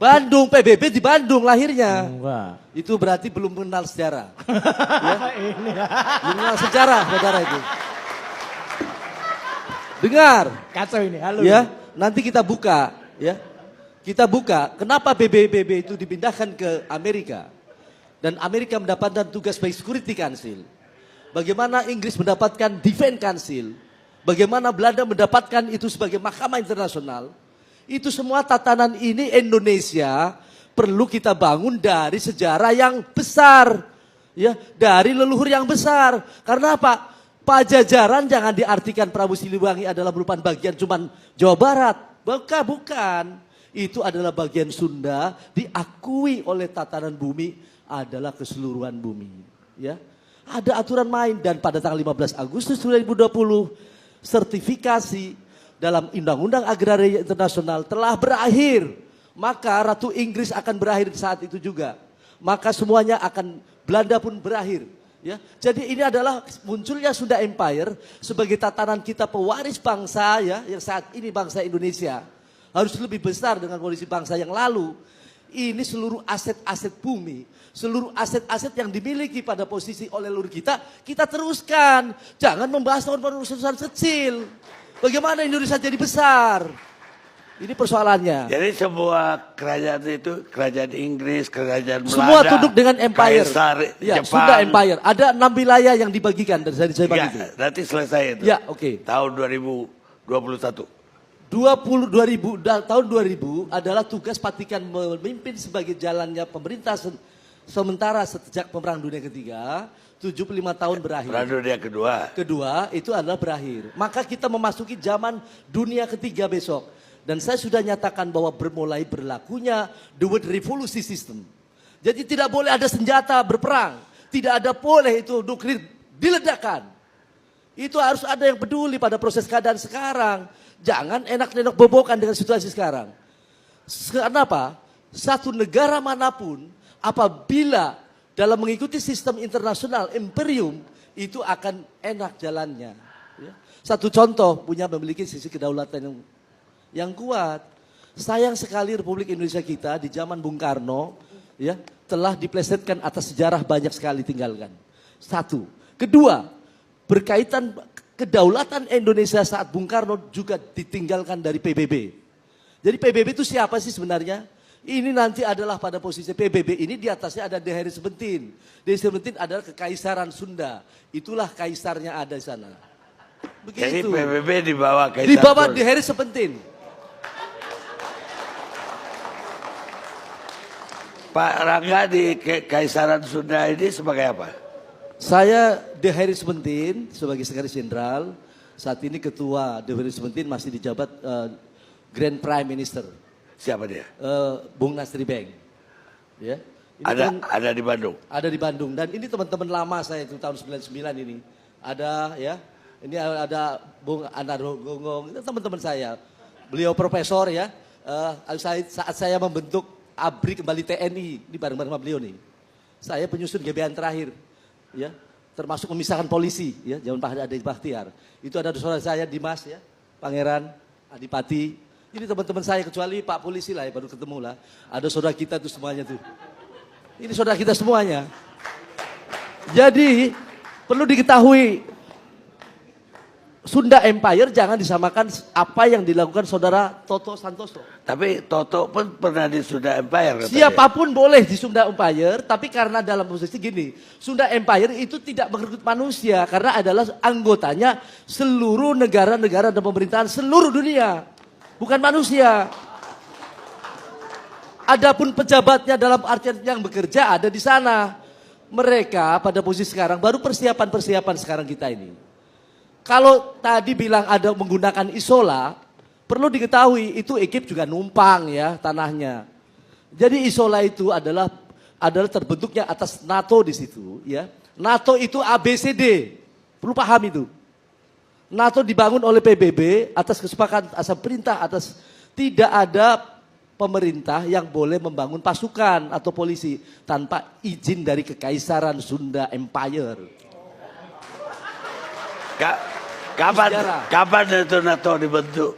Bandung, PBB di Bandung lahirnya. Enggak. Itu berarti belum mengenal sejarah. Ya? Belum mengenal sejarah, saudara itu. Dengar. Kacau ini, halo. Ya, nanti kita buka, ya. Kita buka kenapa PBB itu dipindahkan ke Amerika. Dan Amerika mendapatkan tugas sebagai Security Council. Bagaimana Inggris mendapatkan Defense Council. Bagaimana Belanda mendapatkan itu sebagai mahkamah internasional. Itu semua tatanan ini Indonesia perlu kita bangun dari sejarah yang besar. Ya, dari leluhur yang besar. Karena apa? Pajajaran jangan diartikan Prabu Siliwangi adalah merupakan bagian cuman Jawa Barat. Bukan. Itu adalah bagian Sunda diakui oleh tatanan bumi adalah keseluruhan bumi. Ya, ada aturan main dan pada tanggal 15 Agustus 2020 sertifikasi dalam Undang-Undang Agraria Internasional telah berakhir. Maka Ratu Inggris akan berakhir saat itu juga. Maka semuanya akan Belanda pun berakhir. Ya, jadi ini adalah munculnya Sunda Empire sebagai tatanan kita pewaris bangsa ya yang saat ini bangsa Indonesia harus lebih besar dengan kondisi bangsa yang lalu. Ini seluruh aset-aset bumi, seluruh aset-aset yang dimiliki pada posisi oleh leluhur kita teruskan. Jangan membahas urusan kecil. Bagaimana Indonesia jadi besar? Ini persoalannya. Jadi semua kerajaan itu, kerajaan Inggris, kerajaan Belanda. Semua tunduk dengan empire. Kaisar ya, Jepang. Sunda Empire. Ada 6 wilayah yang dibagikan dari saya bagi itu. Nanti selesai itu. Ya, oke. Tahun 2021. Tahun 2000 adalah tugas Vatikan memimpin sebagai jalannya pemerintah sementara sejak Perang Dunia Ketiga, 75 tahun berakhir. Perang Dunia Kedua. Kedua itu adalah berakhir. Maka kita memasuki zaman dunia ketiga besok. Dan saya sudah nyatakan bahwa mulai berlakunya the World Revolution System. Jadi tidak boleh ada senjata berperang. Tidak ada boleh itu nuklir diledakkan. Itu harus ada yang peduli pada proses keadaan sekarang. Jangan enak-enak bobokan dengan situasi sekarang. Kenapa? Satu negara manapun apabila dalam mengikuti sistem internasional imperium itu akan enak jalannya. Ya. Satu contoh memiliki sisi kedaulatan yang kuat. Sayang sekali Republik Indonesia kita di zaman Bung Karno ya telah diplesetkan atas sejarah banyak sekali tinggalkan. Satu. Kedua, berkaitan kedaulatan Indonesia saat Bung Karno juga ditinggalkan dari PBB. Jadi PBB itu siapa sih sebenarnya? Ini nanti adalah pada posisi PBB ini di atasnya ada The Harry Seventeen. The Harry Seventeen adalah kekaisaran Sunda. Itulah kaisarnya ada di sana. Begitu. Jadi PBB di bawah kaisar. Di bawah The Harry Seventeen. Pak Rangga di Kaisaran Sunda ini sebagai apa? Saya The Harry Seventeen sebagai sekretaris jenderal. Saat ini ketua The Harry Seventeen masih dijabat Grand Prime Minister. Siapa dia? Bung Nasri Bank. Ya. Ada di Bandung. Ada di Bandung dan ini teman-teman lama saya itu tahun 99 ini. Ada ya. Ini ada Bung Anar Gonggong, itu teman-teman saya. Beliau profesor ya. Saat saya membentuk ABRI kembali TNI di bareng-bareng sama beliau nih. Saya penyusun GBN terakhir. Ya, termasuk memisahkan polisi ya, zaman Pak Adi Bahtiar. Itu ada saudara saya Dimas ya, Pangeran Adipati. Ini teman-teman saya kecuali Pak polisi lah ya baru ketemu lah. Ada saudara kita tuh semuanya tuh. Ini saudara kita semuanya. Jadi perlu diketahui Sunda Empire jangan disamakan apa yang dilakukan saudara Toto Santoso. Tapi Toto pun pernah di Sunda Empire. Siapapun boleh di Sunda Empire, tapi karena dalam posisi gini, Sunda Empire itu tidak merekrut manusia karena adalah anggotanya seluruh negara-negara dan pemerintahan seluruh dunia, bukan manusia. Adapun pejabatnya dalam artian yang bekerja ada di sana. Mereka pada posisi sekarang baru persiapan sekarang kita ini. Kalau tadi bilang ada menggunakan isola, perlu diketahui itu ekip juga numpang ya tanahnya. Jadi isola itu adalah terbentuknya atas NATO di situ ya. NATO itu ABCD, perlu paham itu. NATO dibangun oleh PBB atas kesepakatan asal perintah atas tidak ada pemerintah yang boleh membangun pasukan atau polisi tanpa izin dari Kekaisaran Sunda Empire. Kapan itu NATO dibentuk?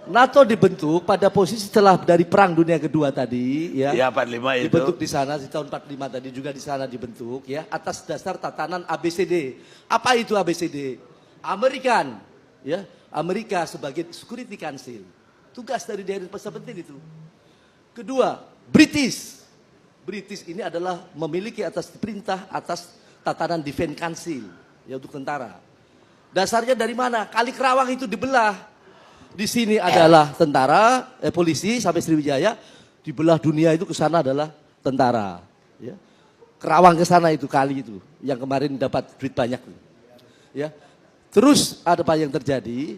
NATO dibentuk pada posisi setelah dari Perang Dunia Kedua tadi, ya. Ya 45 itu. Dibentuk di sana di tahun 45 tadi juga di sana dibentuk, ya, atas dasar tatanan ABCD. Apa itu ABCD? American, ya, Amerika sebagai Security Council. Tugas dari daerah pasar penting itu. Kedua, British. British ini adalah memiliki atas perintah atas tatanan Defense Council, ya, untuk tentara. Dasarnya dari mana? Kali Kerawang itu dibelah. Di sini adalah tentara, polisi sampai Sriwijaya, dibelah dunia itu ke sana adalah tentara. Ya. Kerawang ke sana itu kali itu, yang kemarin dapat duit banyak. Ya. Terus ada apa yang terjadi?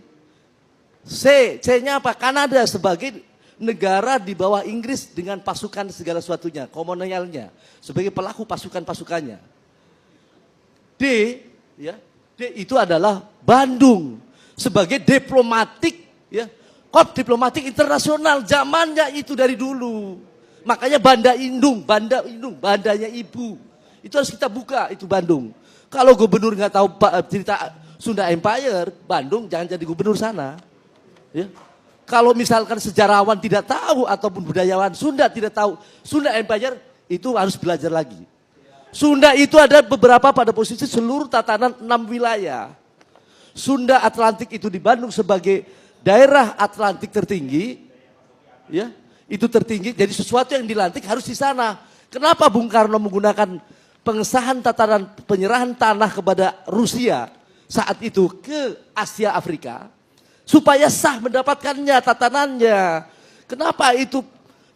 C-nya apa? Kanada sebagai negara di bawah Inggris dengan pasukan segala sesuatunya, kolonialnya, sebagai pelaku pasukan-pasukannya. D, ya, D itu adalah Bandung sebagai diplomatik. Ya, kop diplomatik internasional zamannya itu dari dulu. Makanya Banda Indung, bandanya ibu. Itu harus kita buka itu Bandung. Kalau gubernur nggak tahu cerita Sunda Empire, Bandung jangan jadi gubernur sana. Ya. Kalau misalkan sejarawan tidak tahu ataupun budayawan Sunda tidak tahu Sunda Empire, itu harus belajar lagi. Sunda itu ada beberapa pada posisi seluruh tatanan 6 wilayah. Sunda Atlantik itu di Bandung sebagai daerah Atlantik tertinggi, ya, itu tertinggi. Jadi sesuatu yang dilantik harus di sana. Kenapa Bung Karno menggunakan pengesahan tatanan penyerahan tanah kepada Rusia saat itu ke Asia Afrika supaya sah mendapatkannya tatanannya. Kenapa itu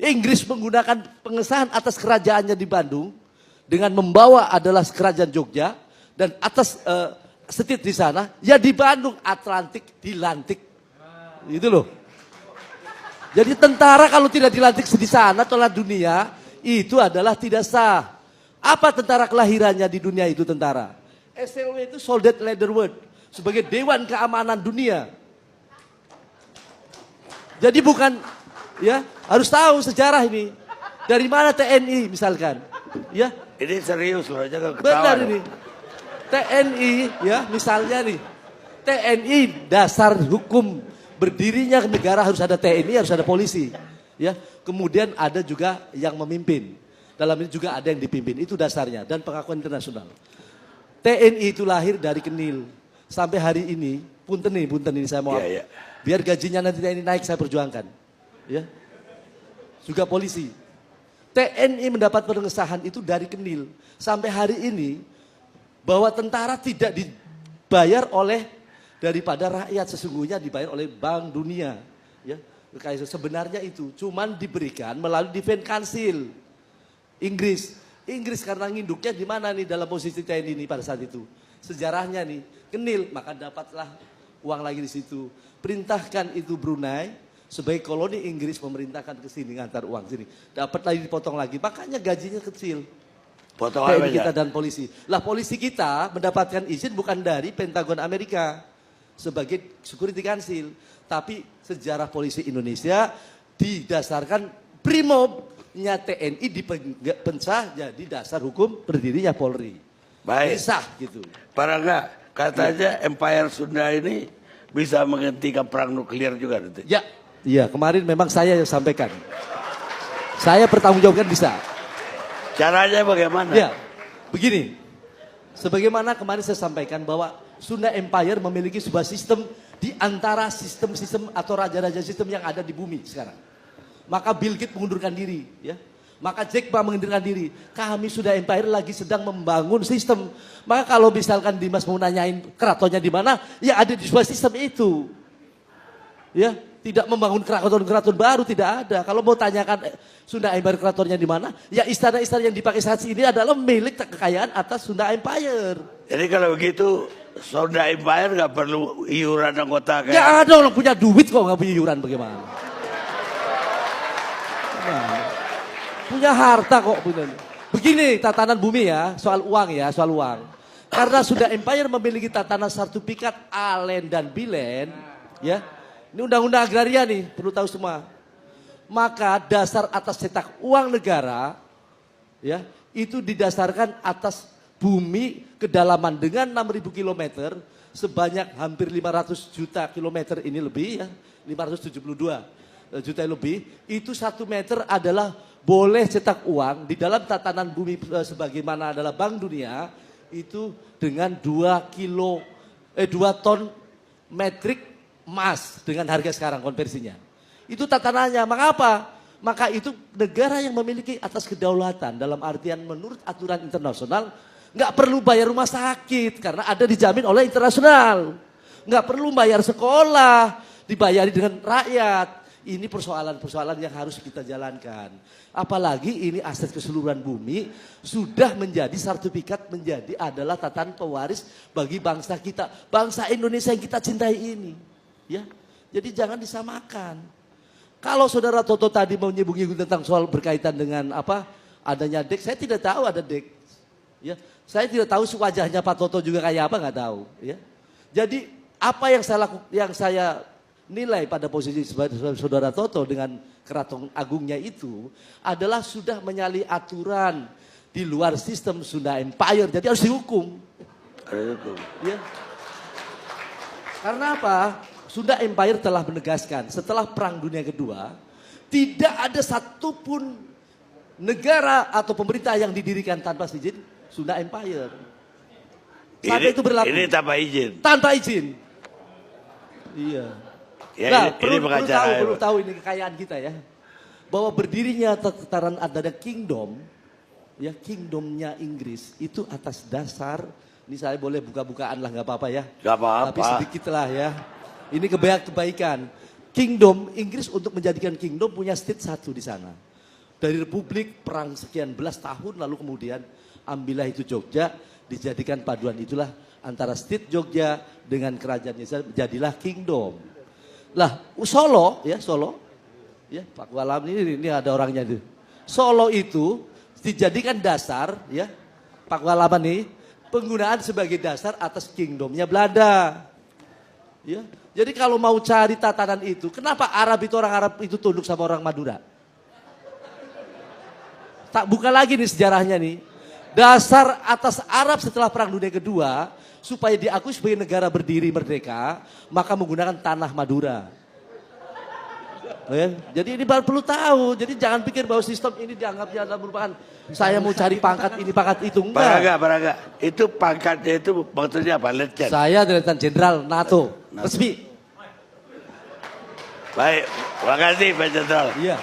Inggris menggunakan pengesahan atas kerajaannya di Bandung dengan membawa adalah kerajaan Jogja dan atas setit di sana, ya di Bandung Atlantik dilantik. Itu loh. Jadi tentara kalau tidak dilantik di sana tolak dunia itu adalah tidak sah. Apa tentara kelahirannya di dunia itu tentara? SLW itu Soldat Leader World sebagai Dewan Keamanan Dunia. Jadi bukan, ya, harus tahu sejarah ini. Dari mana TNI misalkan, ya? Ini serius loh, jangan ketawa. Benar ini. TNI, ya, misalnya nih. TNI dasar hukum berdirinya negara harus ada TNI, harus ada polisi. Ya, kemudian ada juga yang memimpin. Dalam ini juga ada yang dipimpin, itu dasarnya dan pengakuan internasional. TNI itu lahir dari Kenil. Sampai hari ini, punten ini saya mau. Yeah, yeah. Biar gajinya nanti TNI naik saya perjuangkan. Ya. Juga polisi. TNI mendapat pengesahan itu dari Kenil. Sampai hari ini bahwa tentara tidak dibayar oleh daripada rakyat, sesungguhnya dibayar oleh Bank Dunia, ya. Sebenarnya itu cuman diberikan melalui Defense Council Inggris karena nginduknya di mana nih dalam posisi TNI ini pada saat itu. Sejarahnya nih, Kenil, maka dapatlah uang lagi di situ. Perintahkan itu Brunei sebagai koloni Inggris memerintahkan ke sini ngantar uang sini. Dapat lagi dipotong lagi. Makanya gajinya kecil. Potongan TNI kita dan polisi. Lah polisi kita mendapatkan izin bukan dari Pentagon Amerika sebagai Security Council, tapi sejarah polisi Indonesia didasarkan primobnya TNI dipecah jadi dasar hukum berdirinya Polri. Baik. Sah gitu. Para enggak, katanya Empire Sunda ini bisa menghentikan perang nuklir juga nanti. Ya, iya kemarin memang saya yang sampaikan. Saya bertanggungjawabkan bisa. Caranya bagaimana? Ya, begini. Sebagaimana kemarin saya sampaikan bahwa Sunda Empire memiliki sebuah sistem di antara sistem-sistem atau raja-raja sistem yang ada di bumi sekarang. Maka Bill Gates mengundurkan diri, ya. Maka Jack Ma mengundurkan diri. Kami Sunda Empire lagi sedang membangun sistem. Maka kalau misalkan Dimas mau nanyain keratonnya di mana, ya ada di sebuah sistem itu. Ya, tidak membangun keraton-keraton baru, tidak ada. Kalau mau tanyakan Sunda Empire keratonnya di mana, ya istana-istana yang dipakai saat ini adalah milik kekayaan atas Sunda Empire. Jadi kalau begitu Sunda Empire nggak perlu iuran anggota kayak. Ya ada orang punya duit kok nggak punya iuran bagaimana? Nah, punya harta kok punya. Begini tatanan bumi ya, soal uang ya, soal uang. Karena Sunda Empire memiliki tatanan sertifikat Alen dan Bilen, ya. Ini undang-undang agraria nih, perlu tahu semua. Maka dasar atas cetak uang negara, ya, itu didasarkan atas bumi kedalaman dengan 6.000 km sebanyak hampir 500 juta kilometer ini lebih ya, 572 juta lebih, itu 1 meter adalah boleh cetak uang di dalam tatanan bumi sebagaimana adalah Bank Dunia itu dengan 2 ton metrik emas dengan harga sekarang konversinya. Itu tatanannya, maka apa? Maka itu negara yang memiliki atas kedaulatan dalam artian menurut aturan internasional nggak perlu bayar rumah sakit karena ada dijamin oleh internasional. Nggak perlu bayar sekolah, dibayari dengan rakyat. Ini persoalan-persoalan yang harus kita jalankan. Apalagi ini aset keseluruhan bumi sudah menjadi sertifikat menjadi adalah tatanan pewaris bagi bangsa kita. Bangsa Indonesia yang kita cintai ini. Ya, jadi jangan disamakan. Kalau saudara Toto tadi mau nyinggung tentang soal berkaitan dengan apa adanya DEX, saya tidak tahu ada DEX. Ya, saya tidak tahu wajahnya Pak Toto juga kayak apa nggak tahu. Ya, jadi apa yang saya nilai pada posisi saudara Toto dengan Keraton Agungnya itu adalah sudah menyalahi aturan di luar sistem Sunda Empire, jadi harus dihukum. Ya. Karena apa? Sunda Empire telah menegaskan setelah Perang Dunia Kedua tidak ada satupun negara atau pemerintah yang didirikan tanpa izin Sunda Empire. Sampai itu berlaku. Ini tanpa izin. Tanpa izin. Iya. Ya, nah, ini perlu tahu ini kekayaan kita ya. Bahwa berdirinya tataran ada kingdom, ya kingdomnya Inggris itu atas dasar, ini saya boleh buka-bukaan lah nggak apa-apa ya. Nggak apa-apa. Tapi sedikit lah ya. Ini kebaikan. Kingdom Inggris untuk menjadikan kingdom punya state satu di sana. Dari republik perang sekian belas tahun lalu kemudian ambillah itu Jogja dijadikan paduan itulah antara state Jogja dengan kerajaannya jadilah kingdom. Lah Solo ya Pak Walam ini ada orangnya itu. Solo itu dijadikan dasar ya Pak Walam ini penggunaan sebagai dasar atas kingdomnya Belanda. Ya. Jadi kalau mau cari tatanan itu, kenapa orang Arab itu tunduk sama orang Madura? Tak buka lagi nih sejarahnya nih. Dasar atas Arab setelah Perang Dunia Kedua, supaya diakui sebagai negara berdiri merdeka, maka menggunakan tanah Madura. Ya, jadi ini baru perlu tahu. Jadi jangan pikir bahwa sistem ini dianggapnya adalah merupakan saya mau cari pangkat ini pangkat itu enggak. Baraga. Itu pangkatnya itu maksudnya apa? Letjen. Saya Letnan Jenderal NATO. Resmi. Baik, terima kasih Pak Jenderal. Iya.